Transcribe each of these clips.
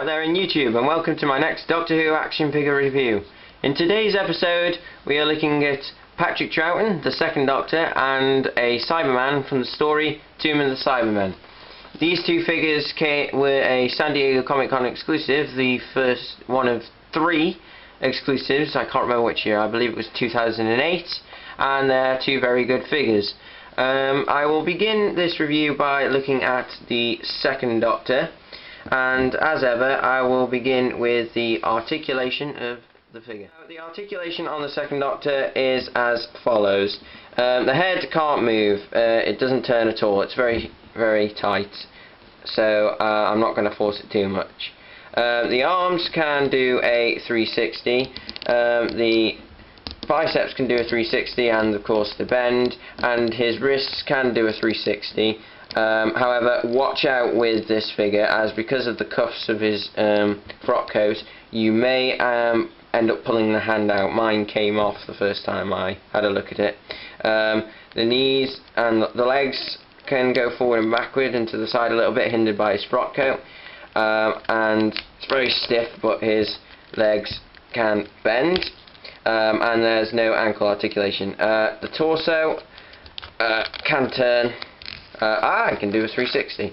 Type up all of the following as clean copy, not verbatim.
There in YouTube, and welcome to my next Doctor Who action figure review. In today's episode we are looking at Patrick Troughton, the second Doctor, and a Cyberman from the story Tomb of the Cybermen. These two figures were a San Diego Comic Con exclusive, the first one of 3 exclusives. I can't remember which year, I believe it was 2008, and they're 2 very good figures. I will begin this review by looking at the second Doctor. And as ever, I will begin with the articulation of the figure. The articulation on the second Doctor is as follows. The head can't move, it doesn't turn at all, it's very, very tight, so I'm not going to force it too much. The arms can do a 360, the biceps can do a 360 and of course the bend, and his wrists can do a 360. However, watch out with this figure, as because of the cuffs of his frock coat, you may end up pulling the hand out. Mine came off the first time I had a look at it. The knees and the legs can go forward and backward and to the side a little bit, hindered by his frock coat. And it's very stiff, but his legs can bend. And there's no ankle articulation. The torso can turn. I can do a 360.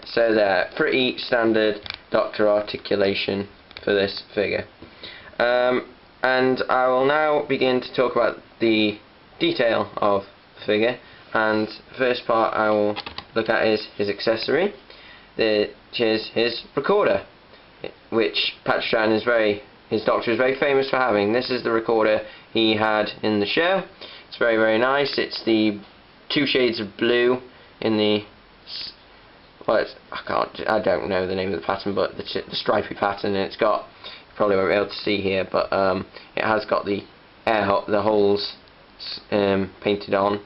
So there, pretty standard Doctor articulation for this figure. And I will now begin to talk about the detail of the figure. And the first part I will look at is his accessory, which is his recorder, which Patrick Troughton his Doctor is very famous for having. This is the recorder he had in the show. It's very, very nice. It's the 2 shades of blue in the, well, I don't know the name of the pattern, but the stripy pattern, and it's got, you probably won't be able to see here, but it has got the holes painted on,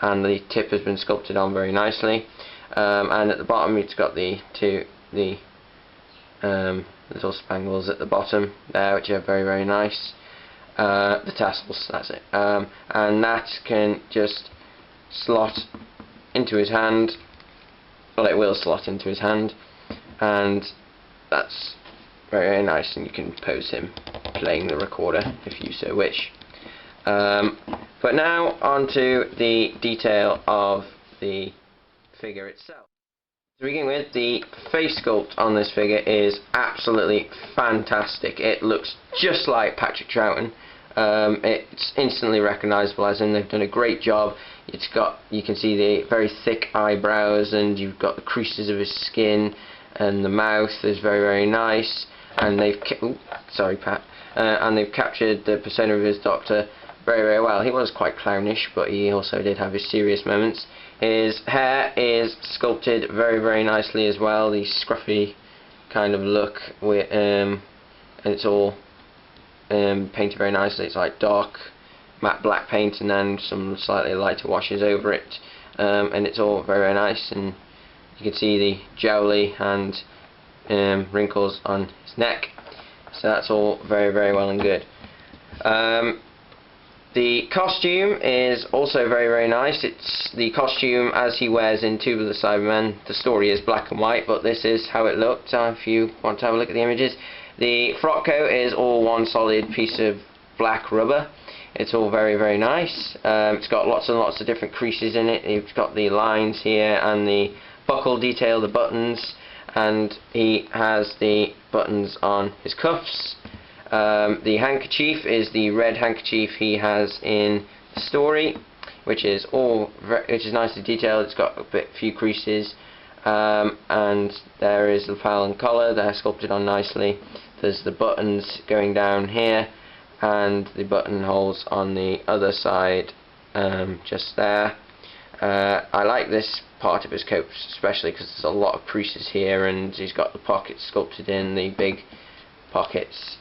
and the tip has been sculpted on very nicely, and at the bottom it's got the little spangles at the bottom there, which are very, very nice. The tassels, that's it, and that can just slot into his hand. Well, it will slot into his hand, and that's very, very nice, and you can pose him playing the recorder if you so wish. But now on to the detail of the figure itself. To begin with, the face sculpt on this figure is absolutely fantastic. It looks just like Patrick Troughton. It's instantly recognisable, as in they've done a great job. You can see the very thick eyebrows, and you've got the creases of his skin, and the mouth is very, very nice. And they've and they've captured the persona of his Doctor very, very well. He was quite clownish, but he also did have his serious moments. His hair is sculpted very, very nicely as well. The scruffy kind of look, and it's all painted very nicely. It's like dark matte black paint and then some slightly lighter washes over it, and it's all very, very nice, and you can see the jowly and wrinkles on his neck, so that's all very, very well and good. The costume is also very, very nice. It's the costume as he wears in Tomb of the Cybermen. The story is black and white, but this is how it looked if you want to have a look at the images. The frock coat is all one solid piece of black rubber. It's all very, very nice. It's got lots and lots of different creases in it. You've got the lines here and the buckle detail, the buttons, and he has the buttons on his cuffs. The handkerchief is the red handkerchief he has in the story, which is nicely detailed. It's got a few creases, and there is the lapel and collar. They're sculpted on nicely. There's the buttons going down here, and the buttonholes on the other side, just there. I like this part of his coat especially because there's a lot of creases here, and he's got the pockets sculpted in, the big pockets.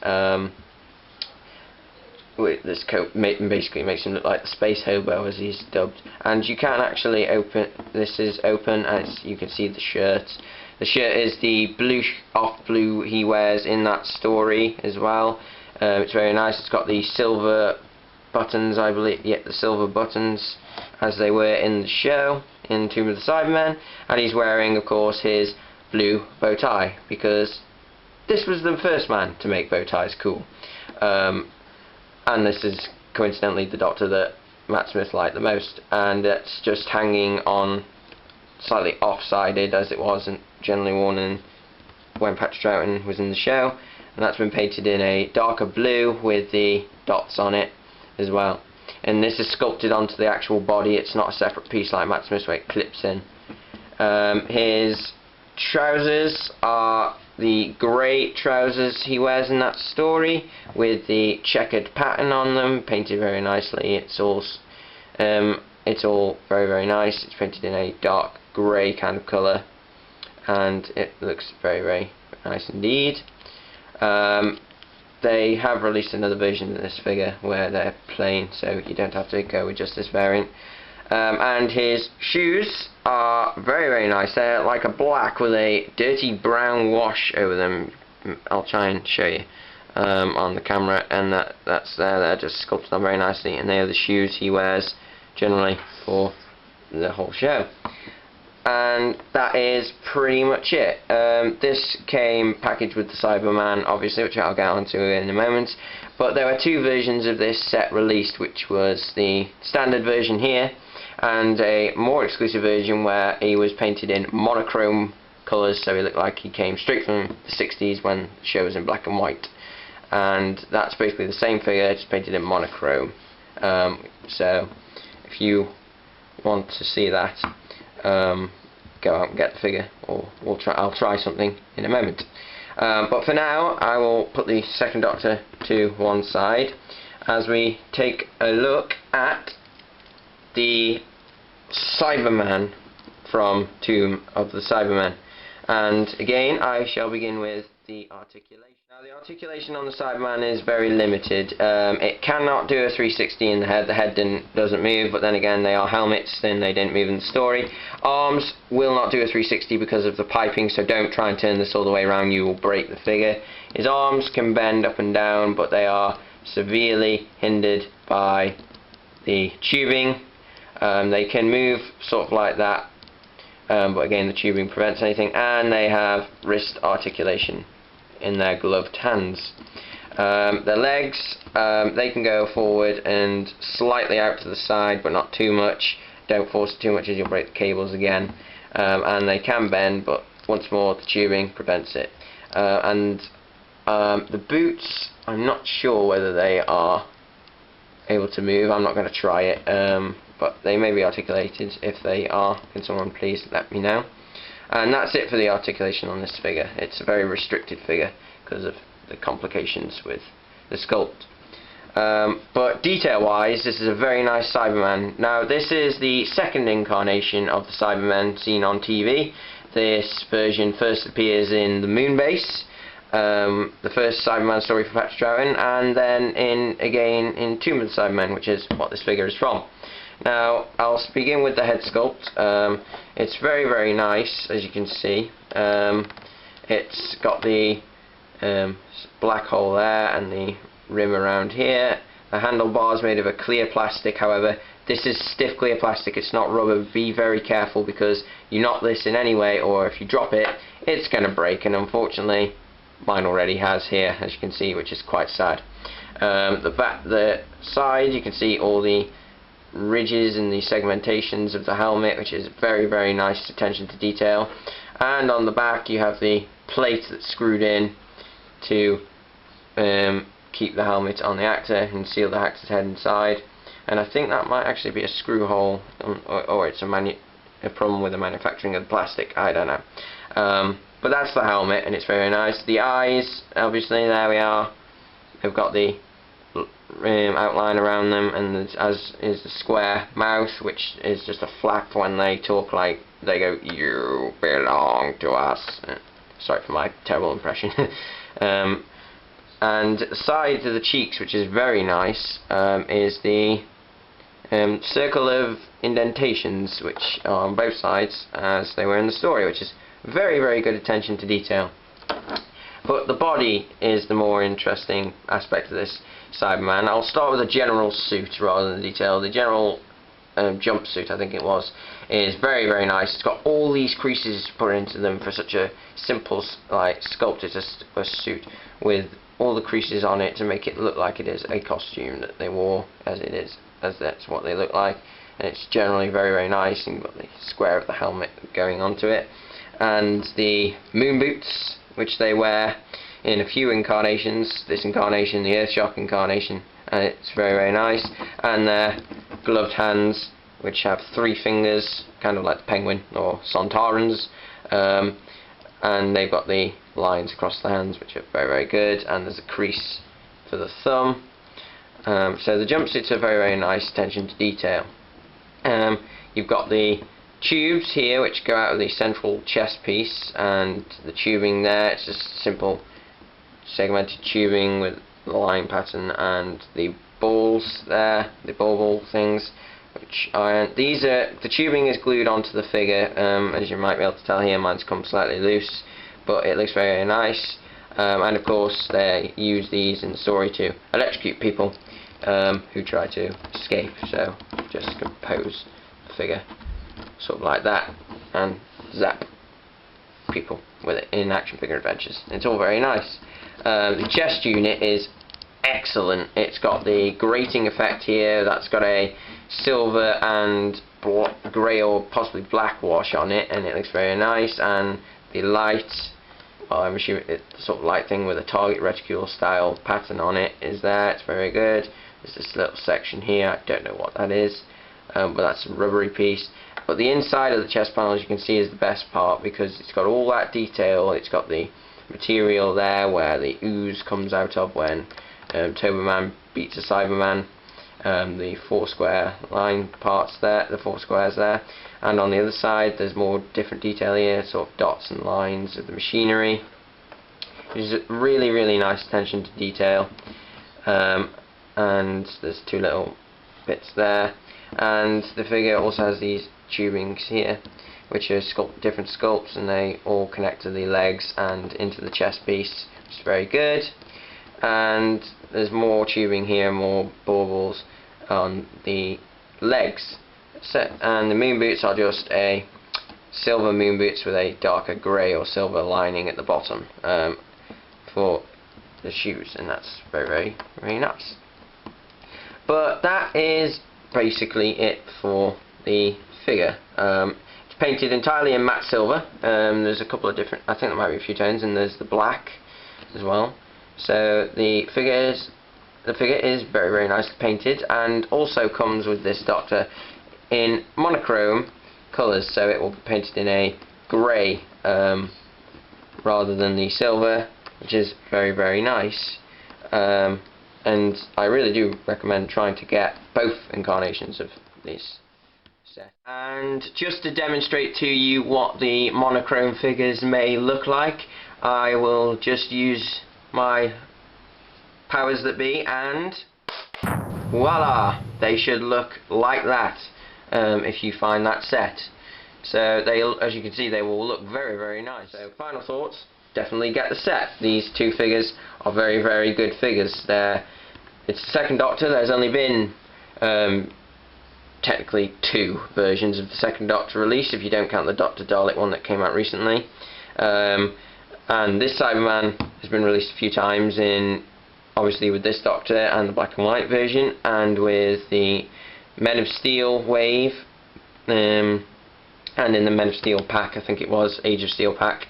This coat basically makes him look like the space hobo, as he's dubbed. And you can actually open, this is open, and you can see the shirt. The shirt is the off blue he wears in that story as well. It's very nice. It's got the silver buttons, I believe, the silver buttons as they were in the show in Tomb of the Cybermen, and he's wearing, of course, his blue bow tie, because this was the first man to make bow ties cool. And this is coincidentally the Doctor that Matt Smith liked the most, and it's just hanging on slightly off-sided, as it was generally worn when Patrick Troughton was in the show, and that's been painted in a darker blue with the dots on it as well. And this is sculpted onto the actual body. It's not a separate piece like Matt Smith's where it clips in. His trousers are the grey trousers he wears in that story with the checkered pattern on them, painted very nicely. It's all very, very nice. It's painted in a dark grey kind of colour, and it looks very, very nice indeed. They have released another version of this figure where they're plain, so you don't have to go with just this variant. And his shoes are very, very nice. They're like a black with a dirty brown wash over them. I'll try and show you on the camera, and that's there. They're just sculpted on very nicely, and they are the shoes he wears generally for the whole show. And that is pretty much it. This came packaged with the Cyberman, obviously, which I'll get onto in a moment. But there were two versions of this set released, which was the standard version here, and a more exclusive version where he was painted in monochrome colours, so he looked like he came straight from the 60s when the show was in black and white. And that's basically the same figure, just painted in monochrome. So if you want to see that, go out and get the figure, or I'll try something in a moment. But for now, I will put the second Doctor to one side as we take a look at the Cyberman from Tomb of the Cybermen. And again, I shall begin with the articulation. Now, the articulation on the Cyberman is very limited. It cannot do a 360 in the head. The head doesn't move, but then again, they are helmets, and they didn't move in the story. Arms will not do a 360 because of the piping, so don't try and turn this all the way around, you will break the figure. His arms can bend up and down, but they are severely hindered by the tubing. They can move sort of like that, but again, the tubing prevents anything, and they have wrist articulation in their gloved hands. Their legs, they can go forward and slightly out to the side, but not too much. Don't force it too much as you'll break the cables again. And they can bend, but once more the tubing prevents it. And the boots, I'm not sure whether they are able to move. I'm not going to try it, but they may be articulated. If they are, can someone please let me know? And that's it for the articulation on this figure. It's a very restricted figure because of the complications with the sculpt. But detail-wise, this is a very nice Cyberman. Now, this is the second incarnation of the Cybermen seen on TV. This version first appears in the Moonbase, the first Cyberman story for Patrick Troughton, and then again in Tomb of the Cybermen, which is what this figure is from. Now, I'll begin with the head sculpt. It's very, very nice, as you can see. It's got the black hole there and the rim around here. The handlebar's made of a clear plastic, however, this is stiff clear plastic, it's not rubber. Be very careful, because you knock this in any way, or if you drop it, it's going to break, and unfortunately, mine already has here, as you can see, which is quite sad. The side, you can see all the ridges and the segmentations of the helmet, which is very, very nice attention to detail. And on the back you have the plate that's screwed in to keep the helmet on the actor and seal the actor's head inside. And I think that might actually be a screw hole, or it's a problem with the manufacturing of the plastic, I don't know. But that's the helmet, and it's very nice. The eyes, obviously, there we are. They've got the outline around them, and as is the square mouth, which is just a flap when they talk, like they go, "You belong to us." Sorry for my terrible impression. And the sides of the cheeks, which is very nice, is the circle of indentations, which are on both sides as they were in the story, which is very, very good attention to detail. But the body is the more interesting aspect of this Cyberman. I'll start with the general suit rather than the detail. The general jumpsuit, I think it was, is very, very nice. It's got all these creases put into them for such a simple, like, sculpted a suit, with all the creases on it to make it look like it is a costume that they wore, as that's what they look like. And it's generally very, very nice. And you've got the square of the helmet going onto it, and the moon boots, which they wear in a few incarnations. This incarnation, the Earthshock incarnation, and it's very, very nice. And their gloved hands, which have 3 fingers, kind of like the Penguin or Sontarans, and they've got the lines across the hands, which are very, very good. And there's a crease for the thumb. So the jumpsuits are very, very nice attention to detail. You've got the tubes here, which go out of the central chest piece, and the tubing there, it's just simple segmented tubing with the line pattern, and the balls there, the ball things, which are the tubing is glued onto the figure, as you might be able to tell here. Mine's come slightly loose, but it looks very, very nice. And of course they use these in the story to electrocute people who try to escape, so just compose the figure sort of like that and zap people with it in action figure adventures. It's all very nice. The chest unit is excellent. It's got the grating effect here. That's got a silver and grey or possibly black wash on it, and it looks very nice. And the light, well, I'm assuming it's the sort of light thing with a target reticule style pattern on it is there. It's very good. There's this little section here, I don't know what that is, but that's a rubbery piece. But the inside of the chest panel, as you can see, is the best part, because it's got all that detail. It's got the material there where the ooze comes out of when Cyberman beats a Cyberman. The 4 square line parts there, the 4 squares there, and on the other side there's more different detail here, sort of dots and lines of the machinery, which is really, really nice attention to detail. And there's 2 little bits there, and the figure also has these tubings here, which are different sculpts, and they all connect to the legs and into the chest piece, which is very good. And there's more tubing here, more baubles on the legs. And the moon boots are just a silver moon boots with a darker grey or silver lining at the bottom for the shoes, and that's very, very, very nice. But that is basically it for the figure. It's painted entirely in matte silver. There's a couple of different, I think there might be a few tones, and there's the black as well. So the figure is very, very nicely painted, and also comes with this Doctor in monochrome colours, so it will be painted in a grey rather than the silver, which is very, very nice. And I really do recommend trying to get both incarnations of this set. And just to demonstrate to you what the monochrome figures may look like, I will just use my powers that be, and voila, they should look like that if you find that set. So they, as you can see, they will look very, very nice. So final thoughts, definitely get the set. These 2 figures are very, very good figures. It's the second Doctor. There's only been technically 2 versions of the second Doctor released, if you don't count the Dr. Dalek one that came out recently. And this Cyberman has been released a few times in obviously with this Doctor and the black and white version, and with the Men of Steel wave, and in the Men of Steel pack, I think it was, Age of Steel pack.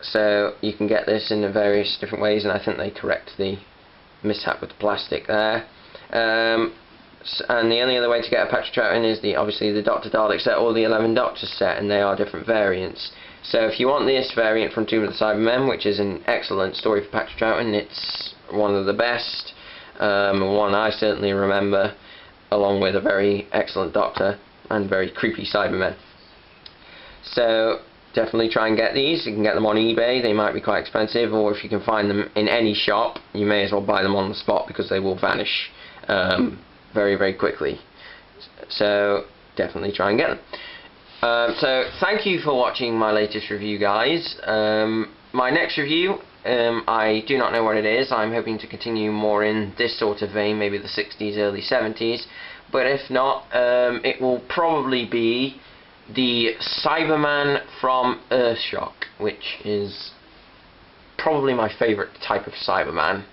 So you can get this in various different ways, and I think they correct the mishap with the plastic there. And the only other way to get a Patrick Troughton is obviously the Dr. Dalek set or the 11 Doctors set, and they are different variants. So if you want this variant from Tomb of the Cybermen, which is an excellent story for Patrick Troughton, it's one of the best, one I certainly remember, along with a very excellent Doctor and very creepy Cybermen. So definitely try and get these. You can get them on eBay, they might be quite expensive, or if you can find them in any shop, you may as well buy them on the spot because they will vanish very, very quickly. So definitely try and get them. So thank you for watching my latest review, guys. My next review, I do not know what it is. I'm hoping to continue more in this sort of vein, maybe the 60s, early 70s, but if not, it will probably be the Cyberman from Earthshock, which is probably my favourite type of Cyberman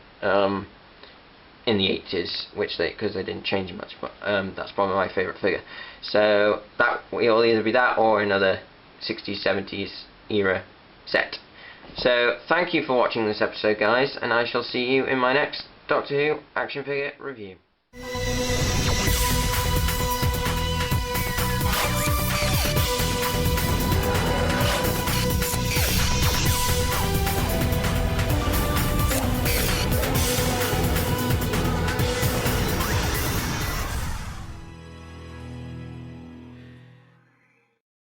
in the 80s, because they didn't change much, but that's probably my favourite figure. So that will either be that or another 60s, 70s era set. So thank you for watching this episode, guys, and I shall see you in my next Doctor Who action figure review.